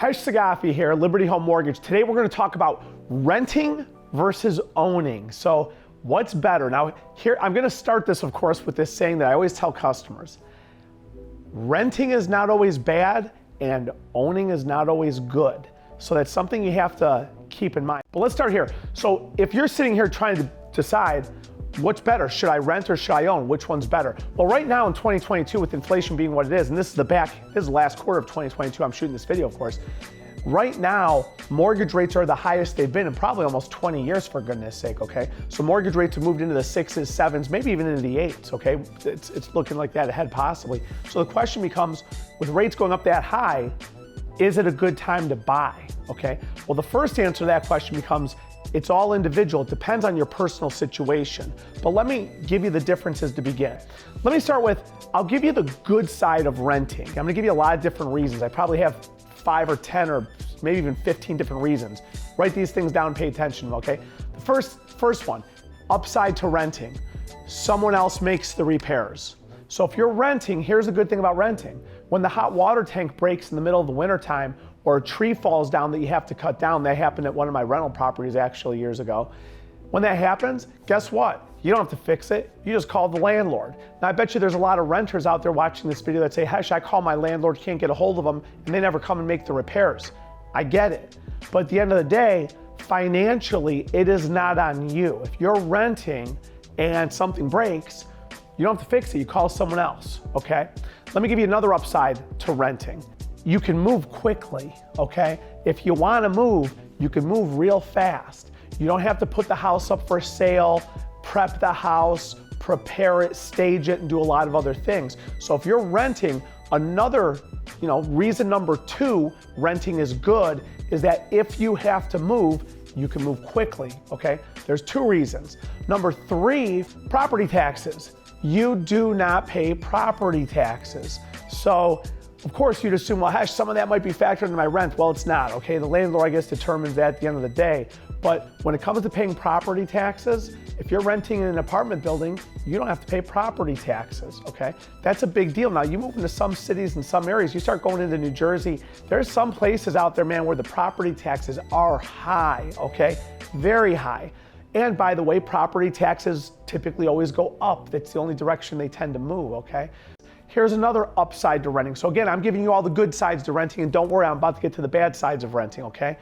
Khash Saghafi here, Liberty Home Mortgage. Today we're going to talk about renting versus owning. So what's better? Now here, I'm going to start this, of course, with this saying that I always tell customers. Renting is not always bad and owning is not always good. So that's something you have to keep in mind. But let's start here. So if you're sitting here trying to decide what's better, should I rent or should I own? Which one's better? Well, right now in 2022, with inflation being what it is, and this is the last quarter of 2022, I'm shooting this video, of course. Right now, mortgage rates are the highest they've been in probably almost 20 years, for goodness sake, okay? So mortgage rates have moved into the 6s, 7s, maybe even into the 8s, okay? It's looking like that ahead possibly. So the question becomes, with rates going up that high, is it a good time to buy, okay? Well, the first answer to that question becomes, it's all individual. It depends on your personal situation. But let me give you the differences to begin. Let me start with, I'll give you the good side of renting. I'm gonna give you a lot of different reasons. I probably have 5 or 10 or maybe even 15 different reasons. Write these things down, pay attention, okay? The first one, upside to renting. Someone else makes the repairs. So if you're renting, here's a good thing about renting. When the hot water tank breaks in the middle of the winter time, or a tree falls down that you have to cut down, that happened at one of my rental properties actually years ago. When that happens, guess what? You don't have to fix it, you just call the landlord. Now I bet you there's a lot of renters out there watching this video that say, Khash, I call my landlord, can't get a hold of them, and they never come and make the repairs. I get it, but at the end of the day, financially, it is not on you. If you're renting and something breaks, you don't have to fix it, you call someone else, okay? Let me give you another upside to renting. You can move quickly, okay? If you wanna move, you can move real fast. You don't have to put the house up for sale, prep the house, prepare it, stage it, and do a lot of other things. So if you're renting, another, reason number 2, renting is good, is that if you have to move, you can move quickly, okay? There's 2 reasons. Number 3, property taxes. You do not pay property taxes. So, of course, you'd assume, well, Khash, some of that might be factored into my rent. Well, it's not, okay? The landlord, I guess, determines that at the end of the day. But when it comes to paying property taxes, if you're renting in an apartment building, you don't have to pay property taxes, okay? That's a big deal. Now, you move into some cities and some areas, you start going into New Jersey, there's some places out there, man, where the property taxes are high, okay? Very high. And by the way, property taxes typically always go up. That's the only direction they tend to move, okay? Here's another upside to renting. So again, I'm giving you all the good sides to renting, and don't worry, I'm about to get to the bad sides of renting, okay?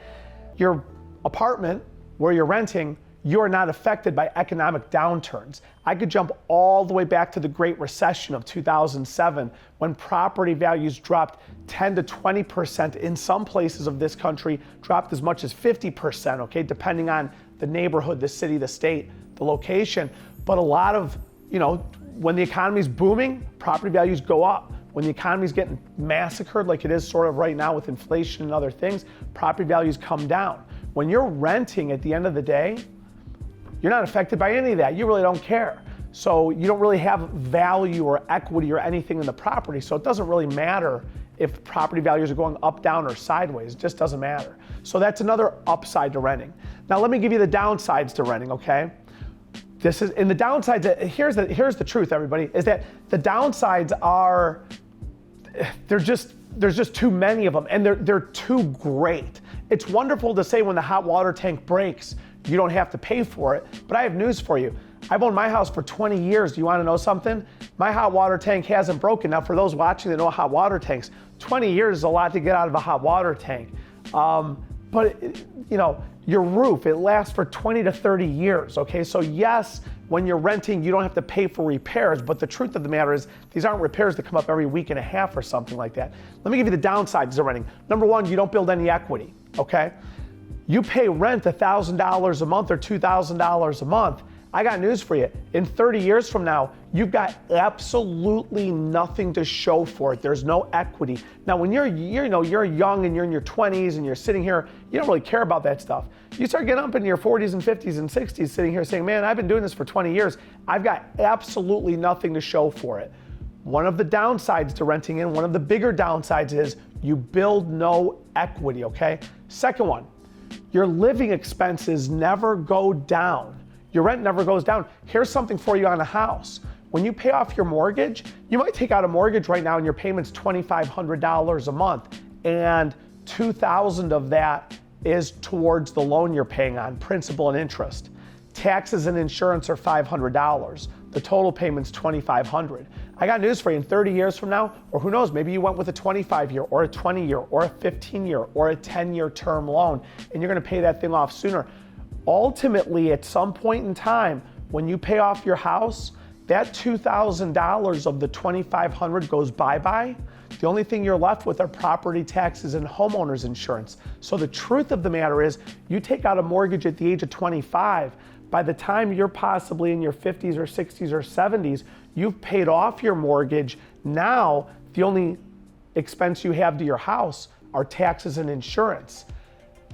Your apartment where you're renting, you are not affected by economic downturns. I could jump all the way back to the Great Recession of 2007 when property values dropped 10 to 20%, in some places of this country dropped as much as 50%, okay, depending on the neighborhood, the city, the state, the location. But a lot of, when the economy's booming, property values go up. When the economy's getting massacred like it is sort of right now with inflation and other things, property values come down. When you're renting, at the end of the day, you're not affected by any of that. You really don't care. So you don't really have value or equity or anything in the property. So it doesn't really matter if property values are going up, down, or sideways. It just doesn't matter. So that's another upside to renting. Now let me give you the downsides to renting, okay? And the downsides, here's the truth, everybody, is that the downsides are, there's just too many of them, and they're too great. It's wonderful to say when the hot water tank breaks, you don't have to pay for it, but I have news for you. I've owned my house for 20 years. Do you wanna know something? My hot water tank hasn't broken. Now for those watching that know hot water tanks, 20 years is a lot to get out of a hot water tank. But your roof, it lasts for 20 to 30 years, okay? So yes, when you're renting, you don't have to pay for repairs, but the truth of the matter is these aren't repairs that come up every week and a half or something like that. Let me give you the downsides of renting. Number 1, you don't build any equity, okay? You pay rent $1,000 a month or $2,000 a month. I got news for you. In 30 years from now, you've got absolutely nothing to show for it. There's no equity. Now, when you're young and you're in your 20s and you're sitting here, you don't really care about that stuff. You start getting up into your 40s and 50s and 60s sitting here saying, man, I've been doing this for 20 years. I've got absolutely nothing to show for it. One of the downsides to renting in, one of the bigger downsides is you build no equity, okay? Second one, your living expenses never go down. Your rent never goes down. Here's something for you on a house. When you pay off your mortgage, you might take out a mortgage right now and your payment's $2,500 a month. And $2,000 of that is towards the loan you're paying on, principal and interest. Taxes and insurance are $500. The total payment's $2,500. I got news for you. In 30 years from now, or who knows, maybe you went with a 25-year or a 20-year or a 15-year or a 10-year term loan, and you're going to pay that thing off sooner. Ultimately, at some point in time, when you pay off your house, that $2,000 of the $2,500 goes bye-bye. The only thing you're left with are property taxes and homeowners insurance. So the truth of the matter is, you take out a mortgage at the age of 25, by the time you're possibly in your 50s or 60s or 70s, you've paid off your mortgage. Now, the only expense you have to your house are taxes and insurance.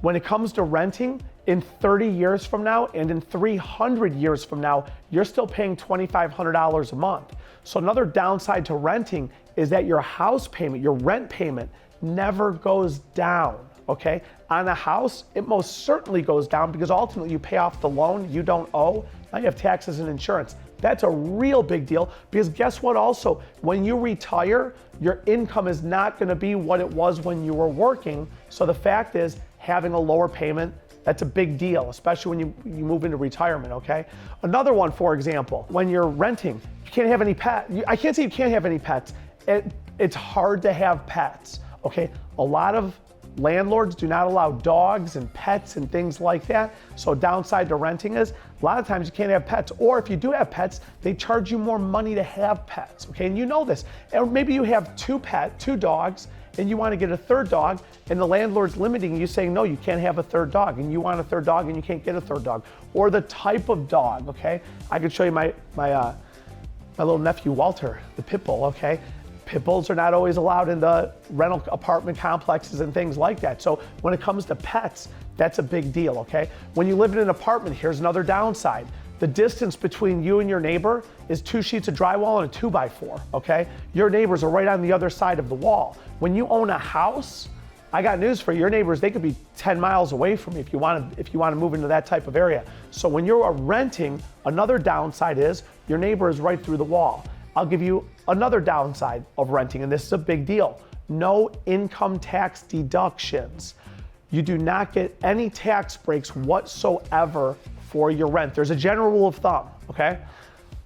When it comes to renting, in 30 years from now and in 300 years from now, you're still paying $2,500 a month. So another downside to renting is that your house payment, your rent payment, never goes down, okay? On a house, it most certainly goes down because ultimately you pay off the loan you don't owe. Now you have taxes and insurance. That's a real big deal because guess what also? When you retire, your income is not gonna be what it was when you were working. So the fact is, having a lower payment, that's a big deal, especially when you move into retirement, okay? Another one, for example, when you're renting, you can't have any pets. I can't say you can't have any pets. It's hard to have pets, okay? A lot of landlords do not allow dogs and pets and things like that. So downside to renting is a lot of times you can't have pets, or if you do have pets, they charge you more money to have pets, okay? And you know this. Or maybe you have two dogs, and you want to get a third dog, and the landlord's limiting you, saying, no, you can't have a third dog, and you want a third dog, and you can't get a third dog. Or the type of dog, okay? I could show you my little nephew, Walter, the pit bull, okay? Pit bulls are not always allowed in the rental apartment complexes and things like that. So when it comes to pets, that's a big deal, okay? When you live in an apartment, here's another downside. The distance between you and your neighbor is 2 sheets of drywall and a 2x4, okay? Your neighbors are right on the other side of the wall. When you own a house, I got news for you. Your neighbors, they could be 10 miles away from you if you want to move into that type of area. So when you're renting, another downside is your neighbor is right through the wall. I'll give you another downside of renting, and this is a big deal. No income tax deductions. You do not get any tax breaks whatsoever for your rent. There's a general rule of thumb, okay?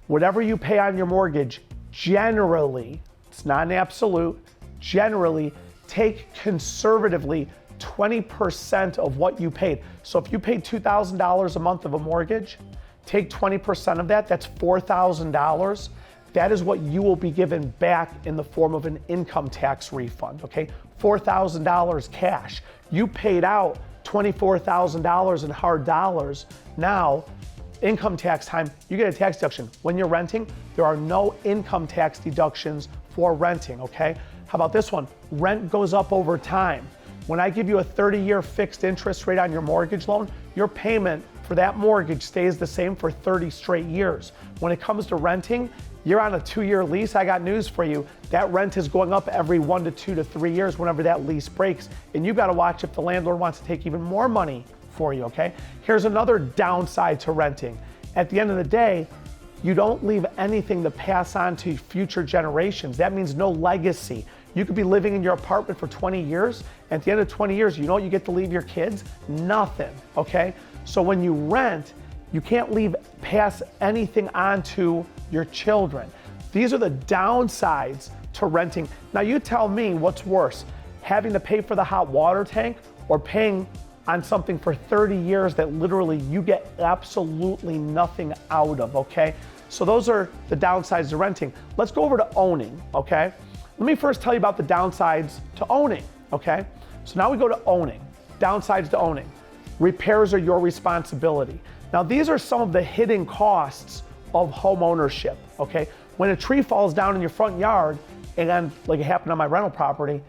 Whatever you pay on your mortgage, generally, it's not an absolute, generally, take conservatively 20% of what you paid. So if you paid $2,000 a month of a mortgage, take 20% of that, that's $4,000. That is what you will be given back in the form of an income tax refund, okay? $4,000 cash. You paid out $24,000 in hard dollars. Now, income tax time, you get a tax deduction. When you're renting, there are no income tax deductions for renting, okay? How about this one? Rent goes up over time. When I give you a 30-year fixed interest rate on your mortgage loan, your payment for that mortgage stays the same for 30 straight years. When it comes to renting, you're on a 2-year lease, I got news for you. That rent is going up every 1 to 2 to 3 years whenever that lease breaks. And you gotta watch if the landlord wants to take even more money for you, okay? Here's another downside to renting. At the end of the day, you don't leave anything to pass on to future generations. That means no legacy. You could be living in your apartment for 20 years. And at the end of 20 years, you know what you get to leave your kids? Nothing, okay? So when you rent, you can't pass anything on to your children. These are the downsides to renting. Now you tell me what's worse, having to pay for the hot water tank or paying on something for 30 years that literally you get absolutely nothing out of, okay? So those are the downsides to renting. Let's go over to owning, okay? Let me first tell you about the downsides to owning, okay? So now we go to owning, downsides to owning. Repairs are your responsibility. Now these are some of the hidden costs of home ownership, okay? When a tree falls down in your front yard, and like it happened on my rental property,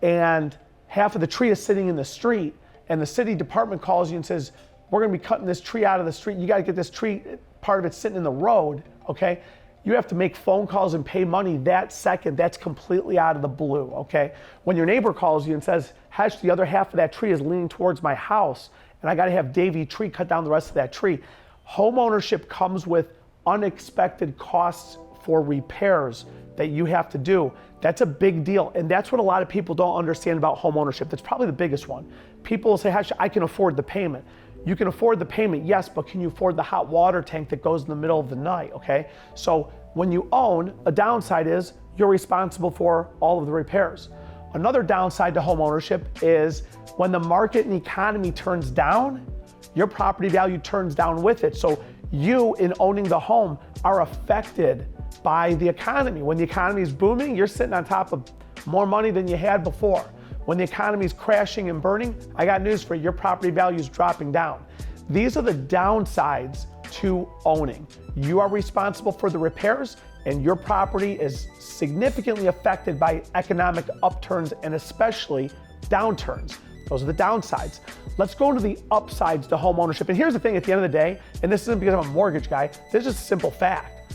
and half of the tree is sitting in the street, and the city department calls you and says, we're gonna be cutting this tree out of the street, you gotta get this tree, part of it sitting in the road, okay? You have to make phone calls and pay money that second. That's completely out of the blue, okay? When your neighbor calls you and says, Khash, the other half of that tree is leaning towards my house, and I gotta have Davey Tree cut down the rest of that tree. Home ownership comes with unexpected costs for repairs that you have to do. That's a big deal. And that's what a lot of people don't understand about home ownership. That's probably the biggest one. People will say, Khash, I can afford the payment. You can afford the payment, yes, but can you afford the hot water tank that goes in the middle of the night, okay? So when you own, a downside is you're responsible for all of the repairs. Another downside to home ownership is when the market and economy turns down, your property value turns down with it. So you, in owning the home, are affected by the economy. When the economy is booming, you're sitting on top of more money than you had before. When the economy is crashing and burning, I got news for you, your property value is dropping down. These are the downsides to owning. You are responsible for the repairs, and your property is significantly affected by economic upturns and especially downturns. Those are the downsides. Let's go into the upsides to home ownership. And here's the thing at the end of the day, and this isn't because I'm a mortgage guy, this is just a simple fact.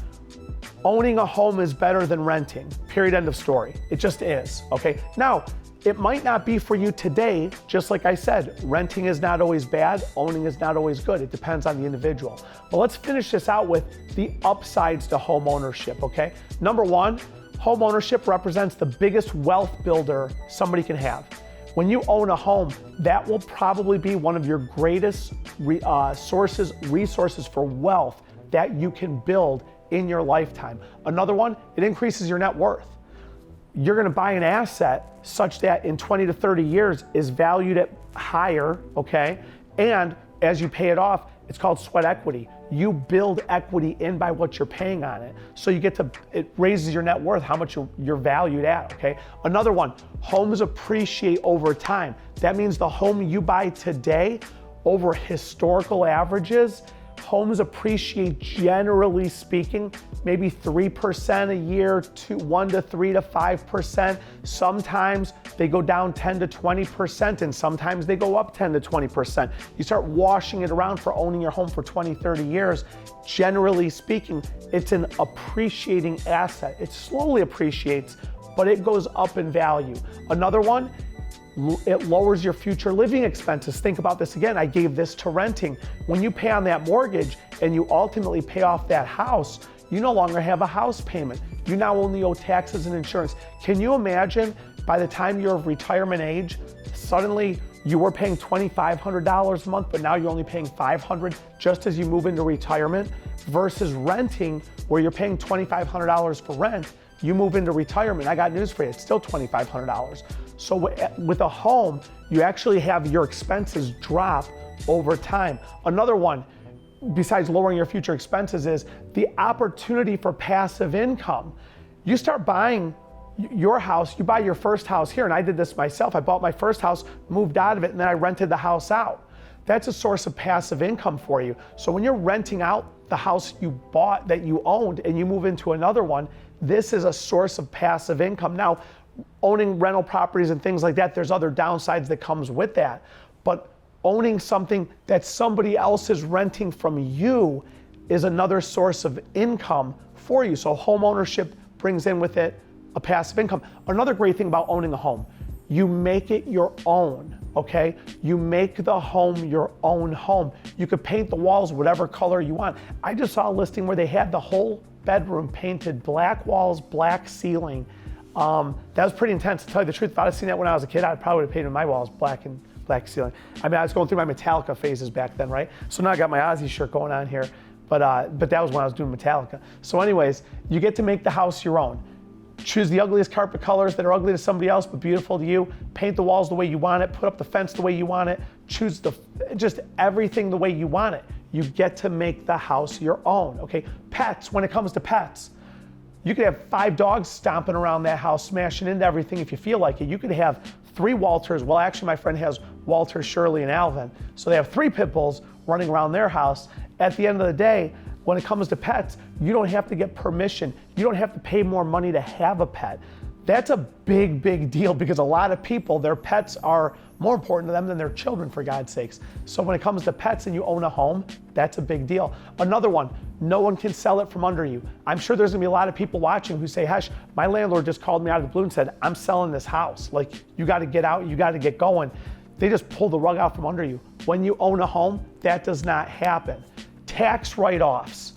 Owning a home is better than renting, period, end of story. It just is, okay? Now, it might not be for you today, just like I said, renting is not always bad, owning is not always good. It depends on the individual. But let's finish this out with the upsides to home ownership, okay? Number one, home ownership represents the biggest wealth builder somebody can have. When you own a home, that will probably be one of your greatest resources for wealth that you can build in your lifetime. Another one, it increases your net worth. You're gonna buy an asset such that in 20 to 30 years is valued at higher, okay? And as you pay it off, it's called sweat equity. You build equity in by what you're paying on it. So you get to, it raises your net worth, how much you're valued at, okay? Another one, homes appreciate over time. That means the home you buy today over historical averages, homes appreciate, generally speaking, maybe 3% a year, 1 to 3 to 5%. Sometimes they go down 10 to 20%, and sometimes they go up 10 to 20%. You start washing it around for owning your home for 20, 30 years. Generally speaking, it's an appreciating asset. It slowly appreciates, but it goes up in value. Another one, it lowers your future living expenses. Think about this again. I gave this to renting. When you pay on that mortgage and you ultimately pay off that house, you no longer have a house payment. You now only owe taxes and insurance. Can you imagine by the time you're of retirement age, suddenly you were paying $2,500 a month, but now you're only paying $500 just as you move into retirement, versus renting where you're paying $2,500 for rent. You move into retirement, I got news for you, it's still $2,500. So with a home, you actually have your expenses drop over time. Another one, besides lowering your future expenses, is the opportunity for passive income. You start buying your house, you buy your first house here, and I did this myself. I bought my first house, moved out of it, and then I rented the house out. That's a source of passive income for you. So when you're renting out the house you bought that you owned and you move into another one, this is a source of passive income. Now, owning rental properties and things like that, there's other downsides that comes with that. But owning something that somebody else is renting from you is another source of income for you. So home ownership brings in with it a passive income. Another great thing about owning a home, you make it your own, okay? You make the home your own home. You could paint the walls whatever color you want. I just saw a listing where they had the whole bedroom painted black walls, black ceiling. That was pretty intense, to tell you the truth. If I'd have seen that when I was a kid, I probably would have painted my walls black and black ceiling. I mean, I was going through my Metallica phases back then, right? So now I got my Ozzy shirt going on here, but that was when I was doing Metallica. So anyways, you get to make the house your own. Choose the ugliest carpet colors that are ugly to somebody else but beautiful to you. Paint the walls the way you want it. Put up the fence the way you want it. Choose just everything the way you want it. You get to make the house your own, okay? Pets, when it comes to pets, you could have 5 dogs stomping around that house, smashing into everything if you feel like it. You could have 3 Walters. Well, actually, my friend has Walter, Shirley, and Alvin. So they have 3 pit bulls running around their house. At the end of the day, when it comes to pets, you don't have to get permission. You don't have to pay more money to have a pet. That's a big, big deal because a lot of people, their pets are more important to them than their children, for God's sakes. So when it comes to pets and you own a home, that's a big deal. Another one, no one can sell it from under you. I'm sure there's gonna be a lot of people watching who say, Khash, my landlord just called me out of the blue and said, I'm selling this house. Like, you gotta get out, you gotta get going. They just pull the rug out from under you. When you own a home, that does not happen. Tax write-offs.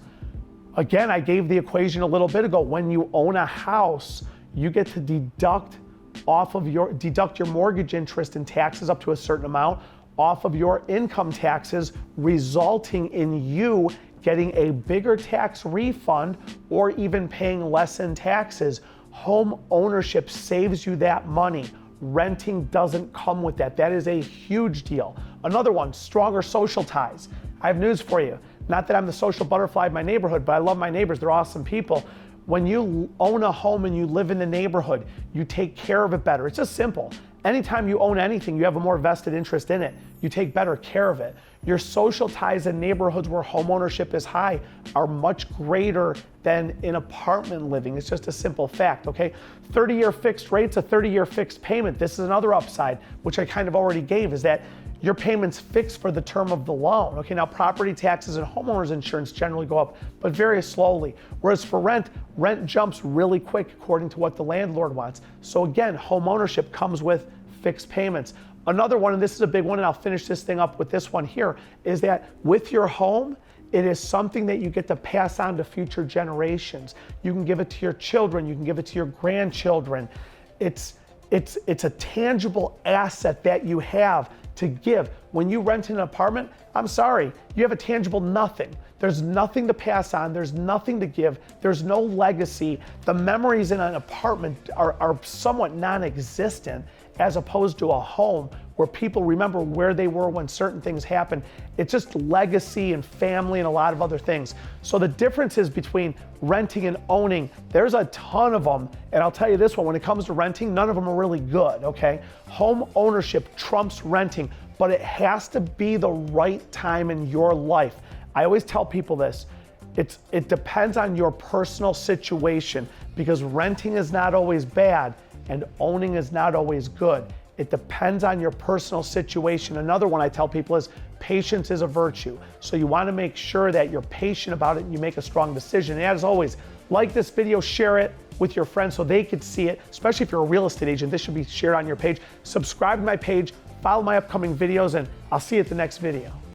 Again, I gave the equation a little bit ago. When you own a house, you get to deduct your mortgage interest and taxes up to a certain amount off of your income taxes, resulting in you getting a bigger tax refund or even paying less in taxes. Home ownership saves you that money. Renting doesn't come with that. That is a huge deal. Another one, stronger social ties. I have news for you. Not that I'm the social butterfly of my neighborhood, but I love my neighbors. They're awesome people. When you own a home and you live in the neighborhood, you take care of it better. It's just simple. Anytime you own anything, you have a more vested interest in it. You take better care of it. Your social ties in neighborhoods where home ownership is high are much greater than in apartment living. It's just a simple fact, okay? 30-year fixed rates, a 30-year fixed payment. This is another upside, which I kind of already gave, is that your payment's fixed for the term of the loan. Okay, now property taxes and homeowners insurance generally go up, but very slowly. Whereas for rent jumps really quick according to what the landlord wants. So again, home ownership comes with fixed payments. Another one, and this is a big one, and I'll finish this thing up with this one here, is that with your home, it is something that you get to pass on to future generations. You can give it to your children, you can give it to your grandchildren. It's a tangible asset that you have to give. When you rent an apartment, I'm sorry, you have a tangible nothing. There's nothing to pass on, there's nothing to give, there's no legacy. The memories in an apartment are somewhat non-existent, as opposed to a home where people remember where they were when certain things happened. It's just legacy and family and a lot of other things. So the differences between renting and owning, there's a ton of them. And I'll tell you this one, when it comes to renting, none of them are really good, okay? Home ownership trumps renting, but it has to be the right time in your life. I always tell people this, it depends on your personal situation, because renting is not always bad and owning is not always good. It depends on your personal situation. Another one I tell people is patience is a virtue. So you want to make sure that you're patient about it and you make a strong decision. And as always, like this video, share it with your friends so they could see it, especially if you're a real estate agent. This should be shared on your page. Subscribe to my page, follow my upcoming videos, and I'll see you at the next video.